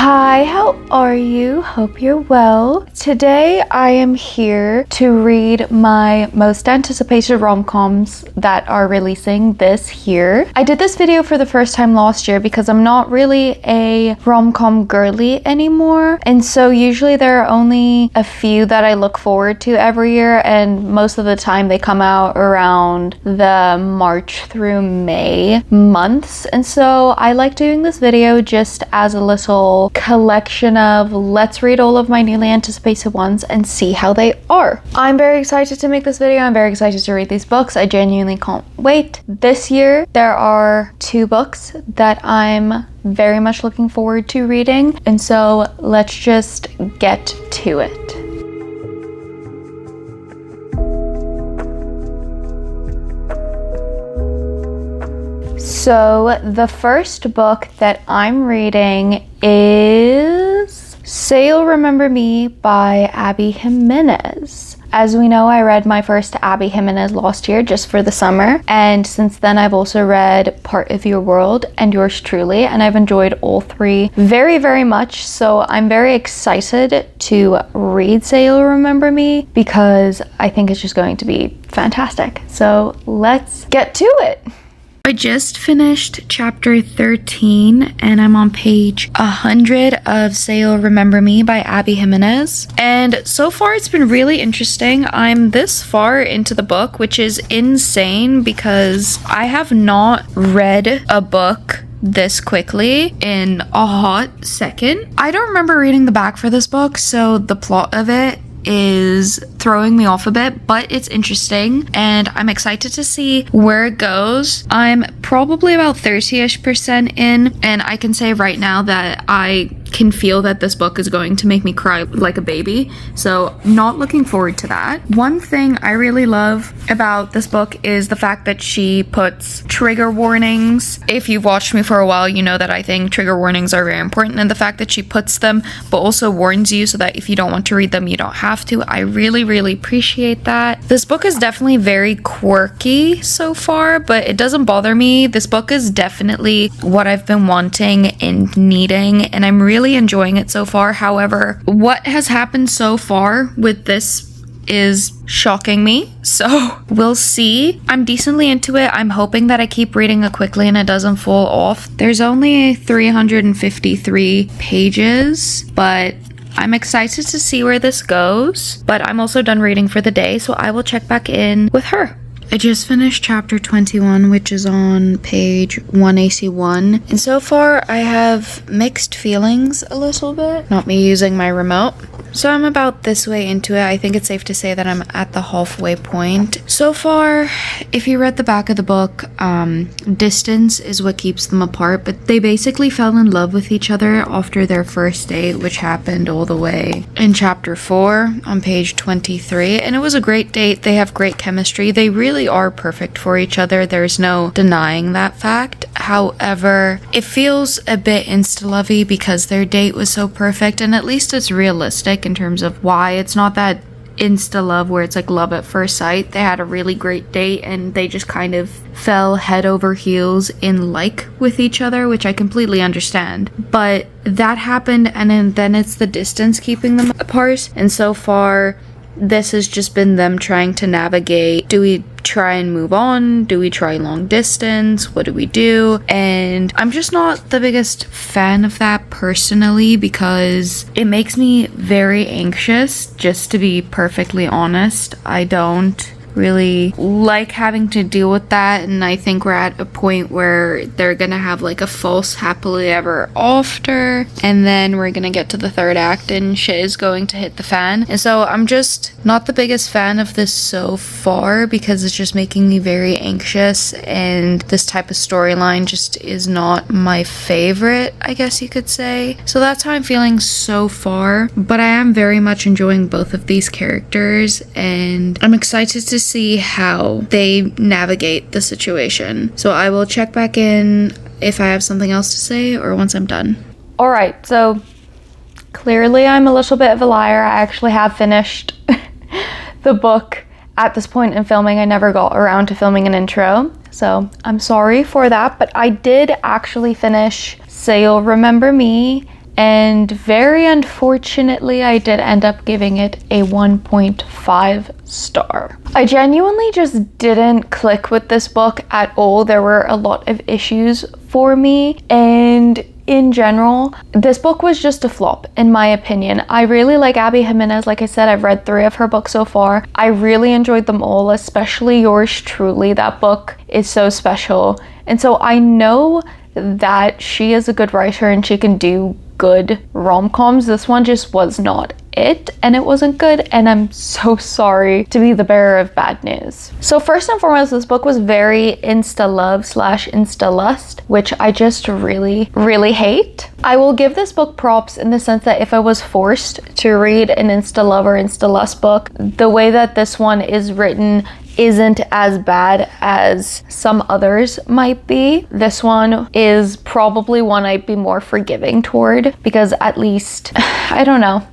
Hi, how are you? Hope you're well. Today I am here to read my most anticipated rom-coms that are releasing this year. I did this video for the first time last year because I'm not really a rom-com girly anymore, and so usually there are only a few that I look forward to every year, and most of the time they come out around the March through May months, and so I like doing this video just as a little collection of let's read all of my newly anticipated ones and see how they are. I'm very excited to make this video. I'm very excited to read these books. I genuinely can't wait. This year there are 2 books that I'm very much looking forward to reading, and so let's just get to it. So the first book that I'm reading is Say You'll Remember Me by Abby Jimenez. As we know, I read my first Abby Jimenez last year just for the summer, and since then I've also read Part of Your World and Yours Truly, and I've enjoyed all 3 very, very much, so I'm very excited to read Say You'll Remember Me because I think it's just going to be fantastic. So let's get to it. I just finished chapter 13 and I'm on page 100 of Say You'll Remember Me by Abby Jimenez. And so far it's been really interesting. I'm this far into the book, which is insane because I have not read a book this quickly in a hot second. I don't remember reading the back for this book, so the plot of it is throwing me off a bit, but it's interesting and I'm excited to see where it goes. I'm probably about 30-ish% in, and I can say right now that I can feel that this book is going to make me cry like a baby, so not looking forward to that. One thing I really love about this book is the fact that she puts trigger warnings. If you've watched me for a while, you know that I think trigger warnings are very important, and the fact that she puts them but also warns you so that if you don't want to read them, you don't have to. I really, really appreciate that. This book is definitely very quirky so far, but it doesn't bother me. This book is definitely what I've been wanting and needing, and I'm really enjoying it so far. However, what has happened so far with this is shocking me, so we'll see. I'm decently into it. I'm hoping that I keep reading it quickly and it doesn't fall off. There's only 353 pages, but I'm excited to see where this goes, but I'm also done reading for the day, so I will check back in with her. I just finished chapter 21, which is on page 181, and so far I have mixed feelings a little bit, not me using my remote. So I'm about this way into it. I think it's safe to say that I'm at the halfway point. So far, if you read the back of the book, distance is what keeps them apart, but they basically fell in love with each other after their first date, which happened all the way in chapter 4 on page 23, and it was a great date. They have great chemistry. They really are perfect for each other. There's no denying that fact. However, it feels a bit insta-lovey because their date was so perfect, and at least it's realistic in terms of why it's not that insta love where it's like love at first sight. They had a really great date and they just kind of fell head over heels in like with each other, which I completely understand. But that happened, and then it's the distance keeping them apart, and so far this has just been them trying to navigate. Do we try and move on? Do we try long distance? What do we do? And I'm just not the biggest fan of that personally because it makes me very anxious, just to be perfectly honest. I don't really like having to deal with that, and I think we're at a point where they're gonna have like a false happily ever after, and then we're gonna get to the 3rd act and shit is going to hit the fan. And so I'm just not the biggest fan of this so far because it's just making me very anxious, and this type of storyline just is not my favorite, I guess you could say. So that's how I'm feeling so far, but I am very much enjoying both of these characters, and I'm excited to see how they navigate the situation. So I will check back in if I have something else to say or once I'm done. Alright, so clearly I'm a little bit of a liar. I actually have finished the book at this point in filming. I never got around to filming an intro, so I'm sorry for that, but I did actually finish Say You'll Remember Me and very unfortunately I did end up giving it a 1.5 star. I genuinely just didn't click with this book at all. There were a lot of issues for me, and in general, this book was just a flop, in my opinion. I really like Abby Jimenez. Like I said, I've read 3 of her books so far. I really enjoyed them all, especially Yours Truly. That book is so special. And so I know that she is a good writer and she can do good rom-coms. This one just was not it, and it wasn't good, and I'm so sorry to be the bearer of bad news. So first and foremost, this book was very insta-love / insta-lust, which I just really hate. I will give this book props in the sense that if I was forced to read an insta-love or insta-lust book, the way that this one is written isn't as bad as some others might be. This one is probably one I'd be more forgiving toward, because at least, I don't know,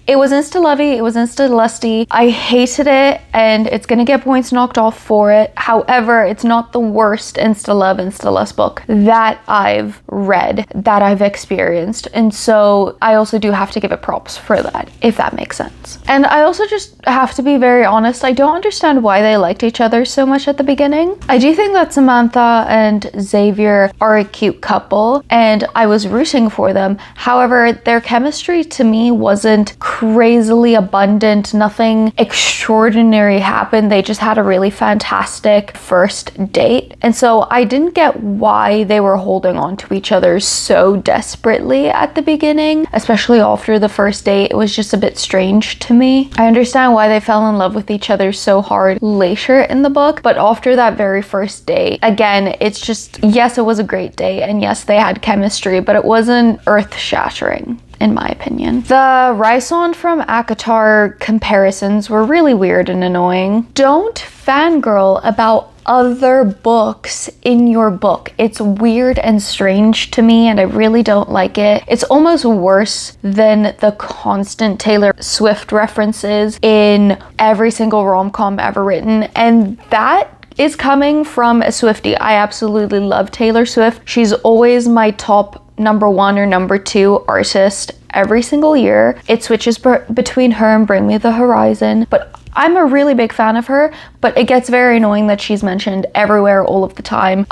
it was insta-lovey, it was insta-lusty. I hated it, and it's gonna get points knocked off for it. However, it's not the worst insta-love, insta-lust book that I've read, that I've experienced. And so I also do have to give it props for that, if that makes sense. And I also just have to be very honest, I don't understand why they liked each other so much at the beginning. I do think that Samantha and Xavier are a cute couple, and I was rooting for them. However, their chemistry to me wasn't crazily abundant. Nothing extraordinary happened. They just had a really fantastic first date. And so I didn't get why they were holding on to each other so desperately at the beginning, especially after the first date. It was just a bit strange to me. I understand why they fell in love with each other so hard later in the book, but after that very first date, again, it's just, yes, it was a great date, and yes, they had chemistry, but it wasn't earth-shattering, in my opinion. The Rhysand from ACOTAR comparisons were really weird and annoying. Don't fangirl about other books in your book. It's weird and strange to me, and I really don't like it. It's almost worse than the constant Taylor Swift references in every single rom-com ever written, and that is coming from a Swiftie. I absolutely love Taylor Swift. She's always my top number 1 or number 2 artist every single year. It switches between her and Bring Me the Horizon, but I'm a really big fan of her, but it gets very annoying that she's mentioned everywhere all of the time.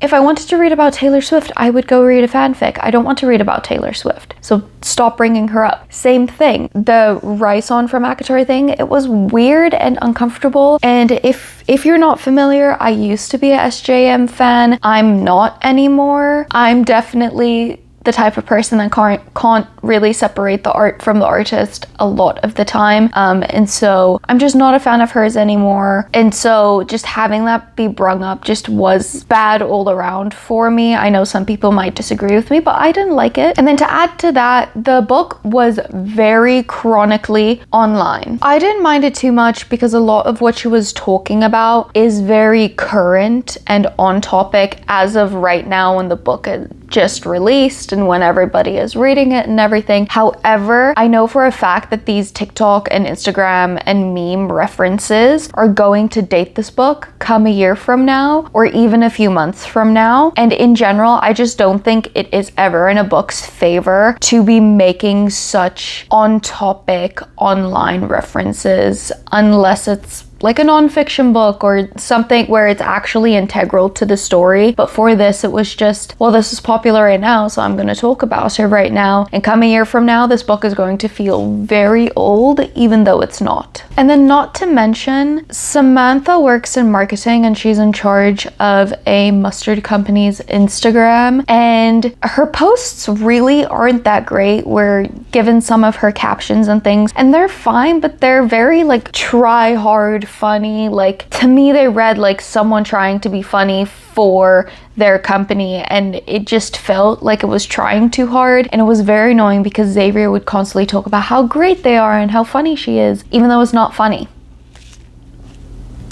If I wanted to read about Taylor Swift, I would go read a fanfic. I don't want to read about Taylor Swift, so stop bringing her up. Same thing, the Rhysand from ACOTAR thing, it was weird and uncomfortable, and if you're not familiar, I used to be a SJM fan. I'm not anymore. I'm definitely the type of person that can't really separate the art from the artist a lot of the time, and so I'm just not a fan of hers anymore, and so just having that be brung up just was bad all around for me. I know some people might disagree with me, but I didn't like it. And then to add to that, the book was very chronically online. I didn't mind it too much because a lot of what she was talking about is very current and on topic as of right now when the book is just released and when everybody is reading it and everything. However, I know for a fact that these TikTok and Instagram and meme references are going to date this book come a year from now or even a few months from now. And in general, I just don't think it is ever in a book's favor to be making such on-topic online references unless it's like a non-fiction book or something where it's actually integral to the story. But for this, it was just, well, this is popular right now, so I'm going to talk about it right now. And come a year from now, this book is going to feel very old, even though it's not. And then not to mention, Samantha works in marketing and she's in charge of a mustard company's Instagram. And her posts really aren't that great. We're given some of her captions and things, and they're fine, but they're very like try hard funny. Like, to me, they read like someone trying to be funny for their company, and it just felt like it was trying too hard, and it was very annoying because Xavier would constantly talk about how great they are and how funny she is, even though it's not funny,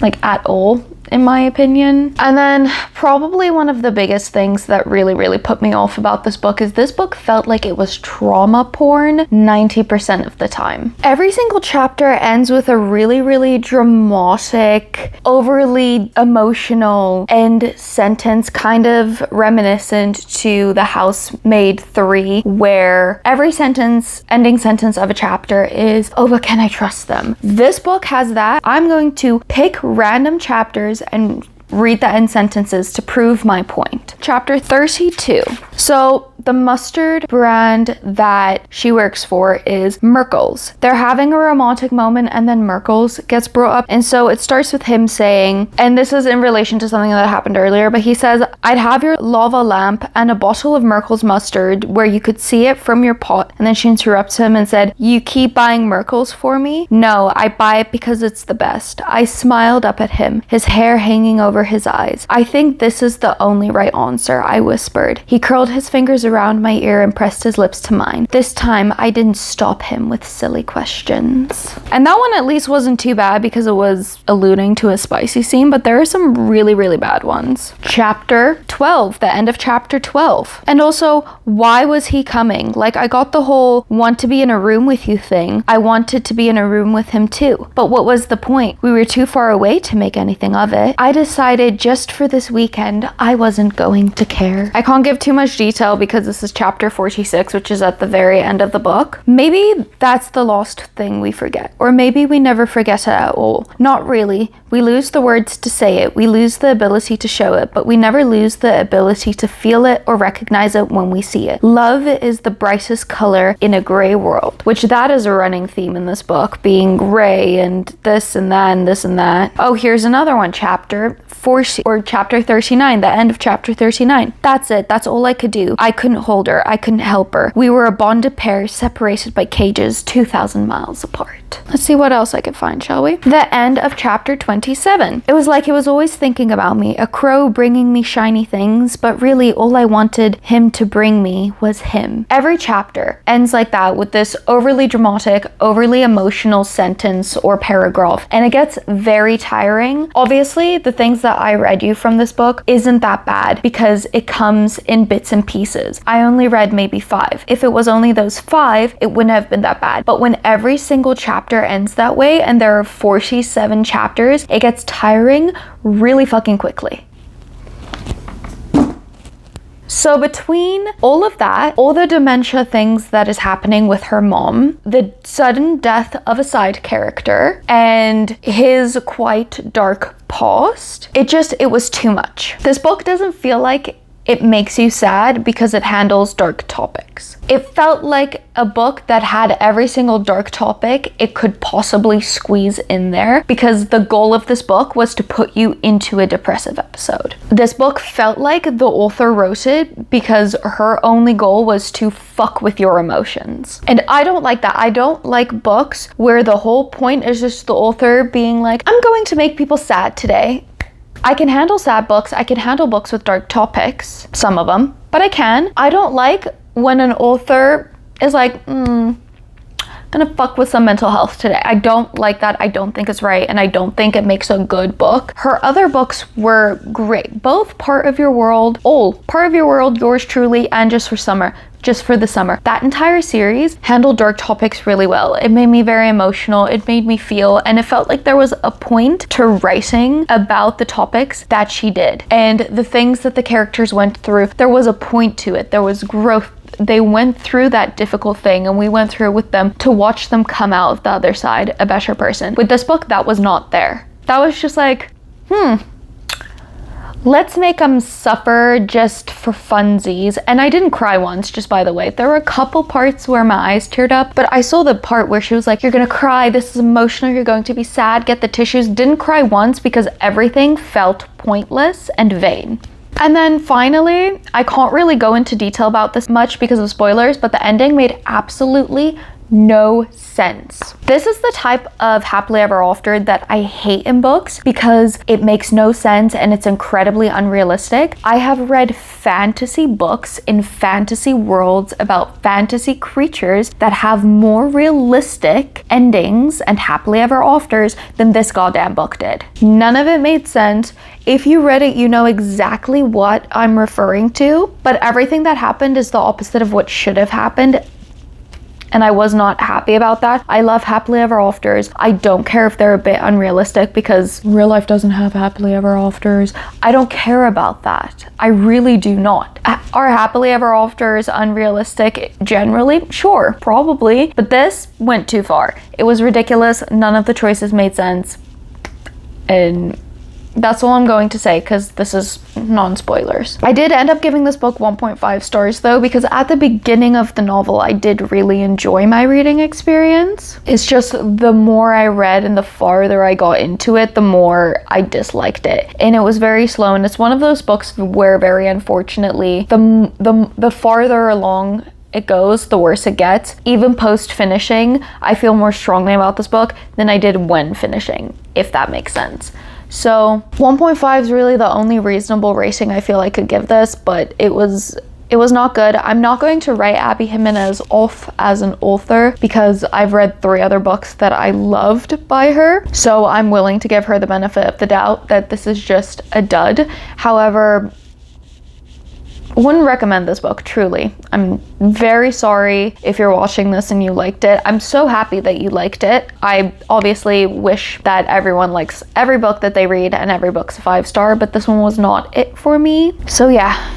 like, at all. in my opinion. And then probably one of the biggest things that really put me off about this book is this book felt like it was trauma porn 90% of the time. Every single chapter ends with a really dramatic, overly emotional end sentence, kind of reminiscent to The Housemaid 3, where every ending sentence of a chapter is, oh, but can I trust them? This book has that. I'm going to pick random chapters and read the end sentences to prove my point. Chapter 32. So the mustard brand that she works for is Merkel's. They're having a romantic moment and then Merkel's gets brought up. And so it starts with him saying, and this is in relation to something that happened earlier, but he says, I'd have your lava lamp and a bottle of Merkel's mustard where you could see it from your pot. And then she interrupts him and said, you keep buying Merkel's for me? No, I buy it because it's the best. I smiled up at him, his hair hanging over his eyes. I think this is the only right answer, I whispered. He curled his fingers around my ear and pressed his lips to mine. This time, I didn't stop him with silly questions. And that one at least wasn't too bad because it was alluding to a spicy scene, but there are some really bad ones. Chapter 12, the end of chapter 12. And also, why was he coming? Like, I got the whole want to be in a room with you thing. I wanted to be in a room with him too. But what was the point? We were too far away to make anything of it. I decided just for this weekend, I wasn't going to care. I can't give too much detail because this is chapter 46, which is at the very end of the book. Maybe that's the lost thing we forget. Or maybe we never forget it at all. Not really. We lose the words to say it. We lose the ability to show it, but we never lose the ability to feel it or recognize it when we see it. Love is the brightest color in a gray world, which that is a running theme in this book, being gray and this and that and this and that. Oh, here's another one, chapter 40 or chapter 39, the end of chapter 39. That's it. That's all I could do. I couldn't hold her. I couldn't help her. We were a bonded pair separated by cages 2,000 miles apart. Let's see what else I could find, shall we? The end of chapter 27. It was like he was always thinking about me, a crow bringing me shiny things, but really all I wanted him to bring me was him. Every chapter ends like that with this overly dramatic, overly emotional sentence or paragraph, and it gets very tiring. Obviously, the things that I read you from this book isn't that bad because it comes in bits and pieces. I only read maybe 5. If it was only those 5, it wouldn't have been that bad. But when every single chapter ends that way and there are 47 chapters, it gets tiring really fucking quickly. So between all of that, all the dementia things that is happening with her mom, the sudden death of a side character, and his quite dark past, it was too much. This book doesn't feel like it makes you sad because it handles dark topics. It felt like a book that had every single dark topic it could possibly squeeze in there because the goal of this book was to put you into a depressive episode. This book felt like the author wrote it because her only goal was to fuck with your emotions. And I don't like that. I don't like books where the whole point is just the author being like, I'm going to make people sad today. I can handle sad books, I can handle books with dark topics, some of them, but I can. I don't like when an author is like, gonna fuck with some mental health today. I don't like that. I don't think it's right, and I don't think it makes a good book. Her other books were great. Both Part of Your World, Yours Truly, and Just for the Summer. That entire series handled dark topics really well. It made me very emotional. It made me feel, and it felt like there was a point to writing about the topics that she did. And the things that the characters went through, there was a point to it. There was growth. They went through that difficult thing and we went through it with them to watch them come out of the other side a better person. With this book, that was not there. That was just like, let's make them suffer just for funsies. And I didn't cry once, just by the way. There were a couple parts where my eyes teared up, but I saw the part where she was like, you're gonna cry, this is emotional, you're going to be sad, get the tissues. Didn't cry once because everything felt pointless and vain. And then finally, I can't really go into detail about this much because of spoilers, but the ending made absolutely no sense. This is the type of happily ever after that I hate in books because it makes no sense and it's incredibly unrealistic. I have read fantasy books in fantasy worlds about fantasy creatures that have more realistic endings and happily ever afters than this goddamn book did. None of it made sense. If you read it, you know exactly what I'm referring to, but everything that happened is the opposite of what should have happened. And I was not happy about that. I love happily ever afters. I don't care if they're a bit unrealistic because real life doesn't have happily ever afters. I don't care about that. I really do not. Are happily ever afters unrealistic generally? Sure, probably. But this went too far. It was ridiculous. None of the choices made sense. And that's all I'm going to say because this is non-spoilers. I did end up giving this book 1.5 stars though, because at the beginning of the novel I did really enjoy my reading experience. It's just the more I read and the farther I got into it, the more I disliked it. And it was very slow, and it's one of those books where very unfortunately the farther along it goes, the worse it gets. Even post finishing, I feel more strongly about this book than I did when finishing, if that makes sense. So 1.5 is really the only reasonable rating I feel I could give this, but it was not good. I'm not going to write Abby Jimenez off as an author because I've read 3 other books that I loved by her. So I'm willing to give her the benefit of the doubt that this is just a dud. However, wouldn't recommend this book, truly. I'm very sorry if you're watching this and you liked it. I'm so happy that you liked it. I obviously wish that everyone likes every book that they read and every book's a 5-star, but this one was not it for me. So yeah.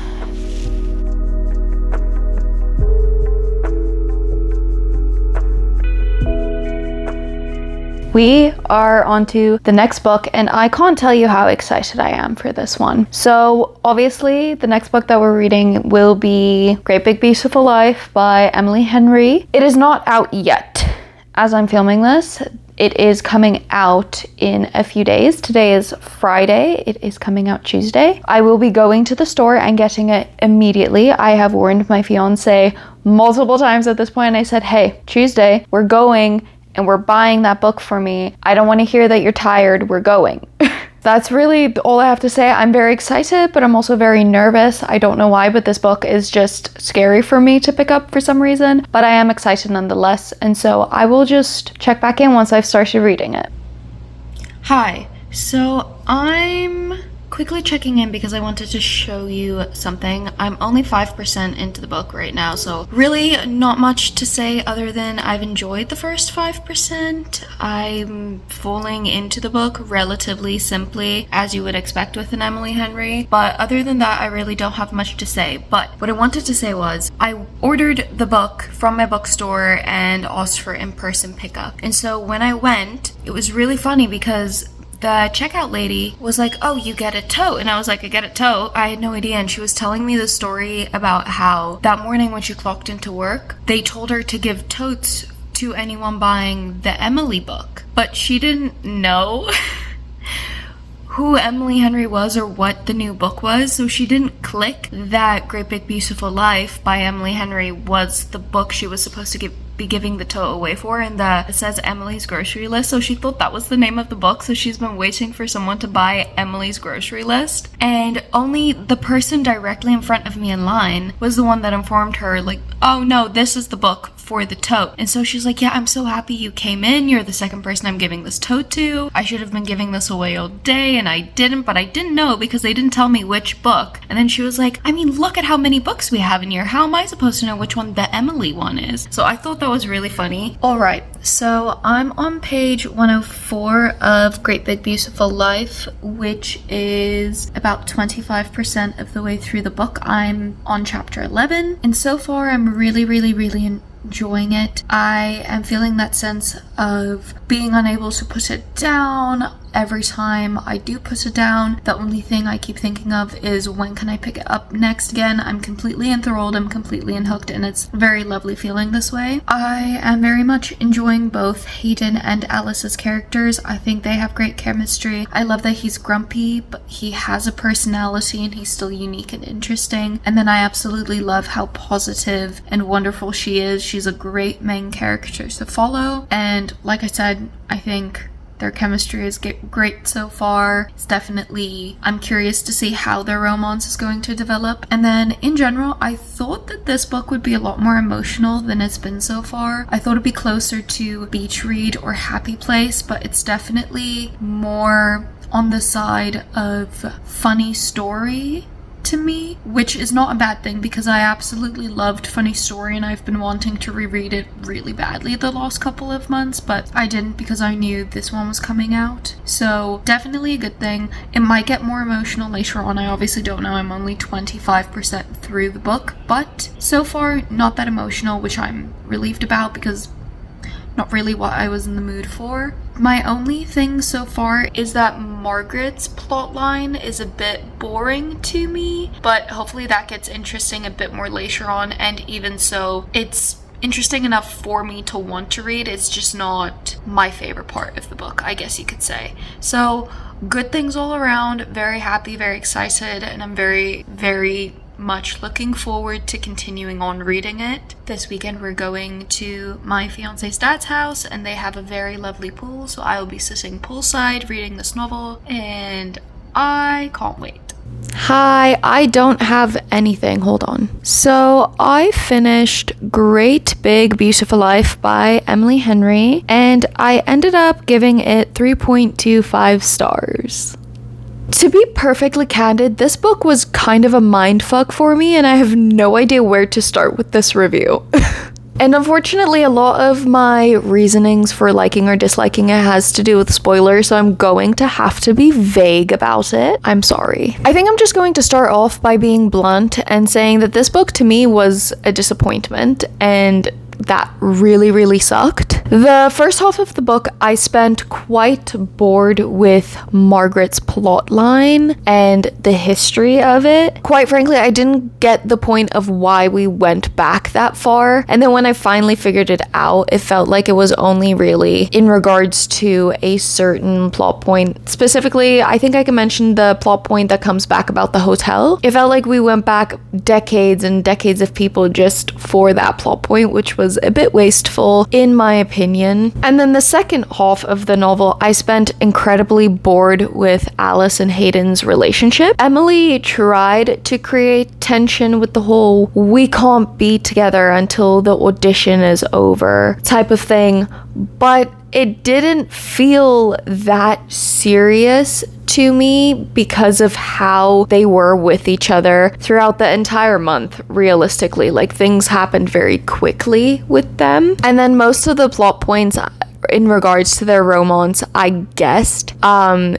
We are on to the next book, and I can't tell you how excited I am for this one. So obviously the next book that we're reading will be Great Big Beautiful Life by Emily Henry. It is not out yet as I'm filming this. It is coming out in a few days. Today is Friday. It is coming out Tuesday. I will be going to the store and getting it immediately. I have warned my fiance multiple times at this point. I said, hey, Tuesday, we're going and we're buying that book for me. I don't want to hear that you're tired. We're going. That's really all I have to say. I'm very excited, but I'm also very nervous. I don't know why, but this book is just scary for me to pick up for some reason. But I am excited nonetheless. And so I will just check back in once I've started reading it. Hi. So I'm quickly checking in because I wanted to show you something. I'm only 5% into the book right now, so really not much to say other than I've enjoyed the first 5%. I'm falling into the book relatively simply, as you would expect with an Emily Henry, but other than that, I really don't have much to say. But what I wanted to say was I ordered the book from my bookstore and asked for in-person pickup. And so when I went, it was really funny because the checkout lady was like, oh, you get a tote. And I was like, I get a tote? I had no idea. And she was telling me the story about how that morning when she clocked into work, they told her to give totes to anyone buying the Emily book. But she didn't know who Emily Henry was or what the new book was, so she didn't click that Great Big Beautiful Life by Emily Henry was the book she was supposed to be giving the tote away for, and it says Emily's Grocery List, so she thought that was the name of the book, so she's been waiting for someone to buy Emily's Grocery List, and only the person directly in front of me in line was the one that informed her, like, oh no, this is the book for the tote. And so she's like, yeah, I'm so happy you came in. You're the second person I'm giving this tote to. I should have been giving this away all day, and I didn't, but I didn't know because they didn't tell me which book. And then she was like, I mean, look at how many books we have in here. How am I supposed to know which one the Emily one is? So I thought that was really funny. All right, so I'm on page 104 of Great Big Beautiful Life, which is about 25% of the way through the book. I'm on chapter 11, and so far I'm really enjoying it. I am feeling that sense of being unable to put it down. every time I do put it down, the only thing I keep thinking of is when can I pick it up next again. I'm completely enthralled, I'm completely unhooked, and it's very lovely feeling this way. I am very much enjoying both Hayden and Alice's characters. I think they have great chemistry. I love that he's grumpy, but he has a personality and he's still unique and interesting. And then I absolutely love how positive and wonderful she is. She's a great main character to follow. And like I said, I think their chemistry is great so far. It's definitely, I'm curious to see how their romance is going to develop. And then in general, I thought that this book would be a lot more emotional than it's been so far. I thought it'd be closer to beach read or happy place, but it's definitely more on the side of funny story to me, which is not a bad thing because I absolutely loved Funny Story and I've been wanting to reread it really badly the last couple of months, but I didn't because I knew this one was coming out. So definitely a good thing. It might get more emotional later on. I obviously don't know. I'm only 25% through the book, but so far not that emotional, which I'm relieved about because not really what I was in the mood for. My only thing so far is that Margaret's plotline is a bit boring to me, but hopefully that gets interesting a bit more later on, and even so, it's interesting enough for me to want to read. It's just not my favorite part of the book, I guess you could say. So, good things all around, very happy, very excited, and I'm very, very much looking forward to continuing on reading it. This weekend we're going to my fiance's dad's house and they have a very lovely pool, so I will be sitting poolside reading this novel and I can't wait. Hi, I don't have anything. Hold on. So I finished Great Big Beautiful Life by Emily Henry and I ended up giving it 3.25 stars. To be perfectly candid, this book was kind of a mindfuck for me and I have no idea where to start with this review. And unfortunately, a lot of my reasonings for liking or disliking it has to do with spoilers, so I'm going to have to be vague about it. I'm sorry. I think I'm just going to start off by being blunt and saying that this book to me was a disappointment and that really, really sucked. The first half of the book, I spent quite bored with Margaret's plotline and the history of it. Quite frankly, I didn't get the point of why we went back that far. And then when I finally figured it out, it felt like it was only really in regards to a certain plot point. Specifically, I think I can mention the plot point that comes back about the hotel. It felt like we went back decades and decades of people just for that plot point, which was a bit wasteful in my opinion. And then the second half of the novel, I spent incredibly bored with Alice and Hayden's relationship. Emily tried to create tension with the whole we can't be together until the audition is over type of thing, but it didn't feel that serious to me because of how they were with each other throughout the entire month, realistically. Like, things happened very quickly with them. And then most of the plot points in regards to their romance, I guessed,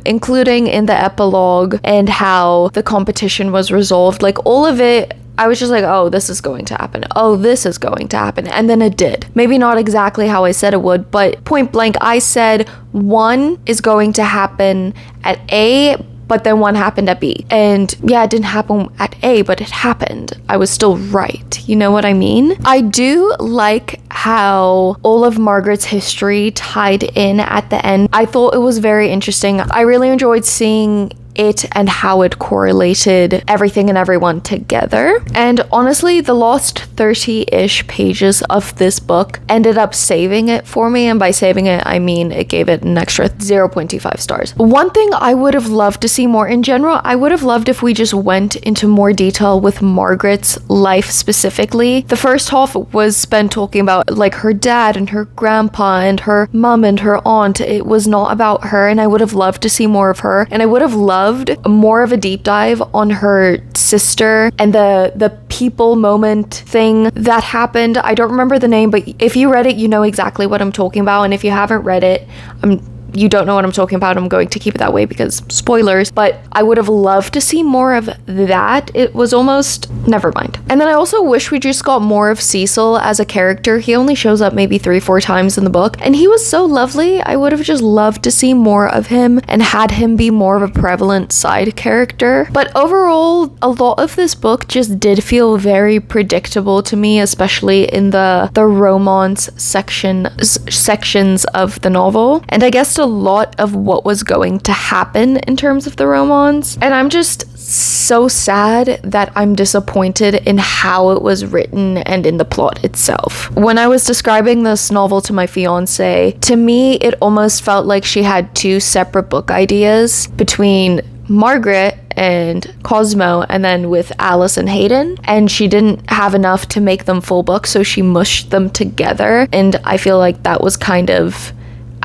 including in the epilogue and how the competition was resolved. Like, all of it, I was just like, oh, this is going to happen. Oh, this is going to happen. And then it did. Maybe not exactly how I said it would, but point blank, I said one is going to happen at A, but then one happened at B. And yeah, it didn't happen at A, but it happened. I was still right. You know what I mean? I do like how all of Margaret's history tied in at the end. I thought it was very interesting. I really enjoyed seeing it and how it correlated everything and everyone together. And honestly, the last 30-ish pages of this book ended up saving it for me, and by saving it, I mean it gave it an extra 0.25 stars. One thing I would have loved to see more in general, I would have loved if we just went into more detail with Margaret's life specifically. The first half was spent talking about like her dad and her grandpa and her mom and her aunt. It was not about her, and I would have loved to see more of her, and I would have loved more of a deep dive on her sister and the people moment thing that happened. I don't remember the name, but if you read it, you know exactly what I'm talking about, and if you haven't read it, I'm you don't know what I'm talking about, I'm going to keep it that way because spoilers, but I would have loved to see more of that. It was almost, never mind. And then I also wish we just got more of Cecil as a character. He only shows up maybe 3-4 times in the book, and he was so lovely. I would have just loved to see more of him and had him be more of a prevalent side character. But overall, a lot of this book just did feel very predictable to me, especially in the romance sections of the novel. And I guessed a lot of what was going to happen in terms of the romance. And I'm just so sad that I'm disappointed in how it was written and in the plot itself. When I was describing this novel to my fiance, to me it almost felt like she had two separate book ideas between Margaret and Cosmo, and then with Alice and Hayden, and she didn't have enough to make them full books, so she mushed them together, and I feel like that was kind of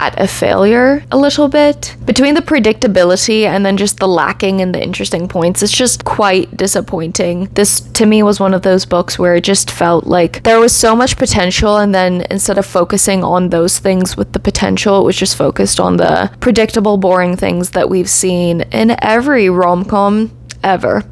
at a failure a little bit. Between the predictability and then just the lacking in the interesting points, it's just quite disappointing. This to me was one of those books where it just felt like there was so much potential, and then instead of focusing on those things with the potential, it was just focused on the predictable, boring things that we've seen in every rom-com ever.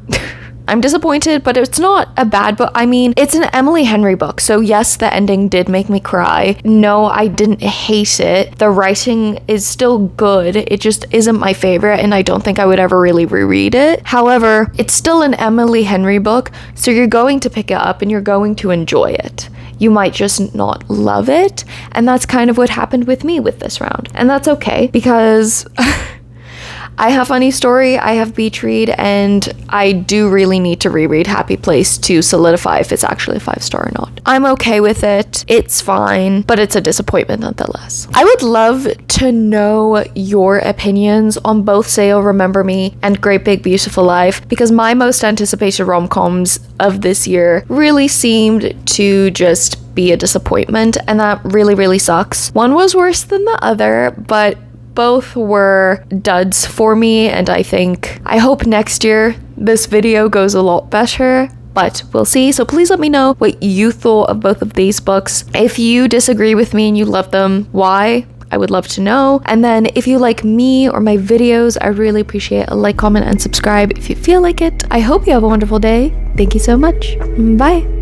I'm disappointed, but it's not a bad book. I mean, it's an Emily Henry book, so yes, the ending did make me cry. No, I didn't hate it. The writing is still good. It just isn't my favorite, and I don't think I would ever really reread it. However, it's still an Emily Henry book, so you're going to pick it up and you're going to enjoy it. You might just not love it, and that's kind of what happened with me with this round. And that's okay, because I have Funny Story, I have Beach Read, and I do really need to reread Happy Place to solidify if it's actually a 5-star or not. I'm okay with it, it's fine, but it's a disappointment nonetheless. I would love to know your opinions on both Say You'll Remember Me and Great Big Beautiful Life, because my most anticipated rom-coms of this year really seemed to just be a disappointment, and that really, really sucks. One was worse than the other, but both were duds for me, and I hope next year this video goes a lot better, but we'll see. So please let me know what you thought of both of these books. If you disagree with me and you love them, why? I would love to know. And then if you like me or my videos, I really appreciate a like, comment, and subscribe if you feel like it. I hope you have a wonderful day. Thank you so much. Bye.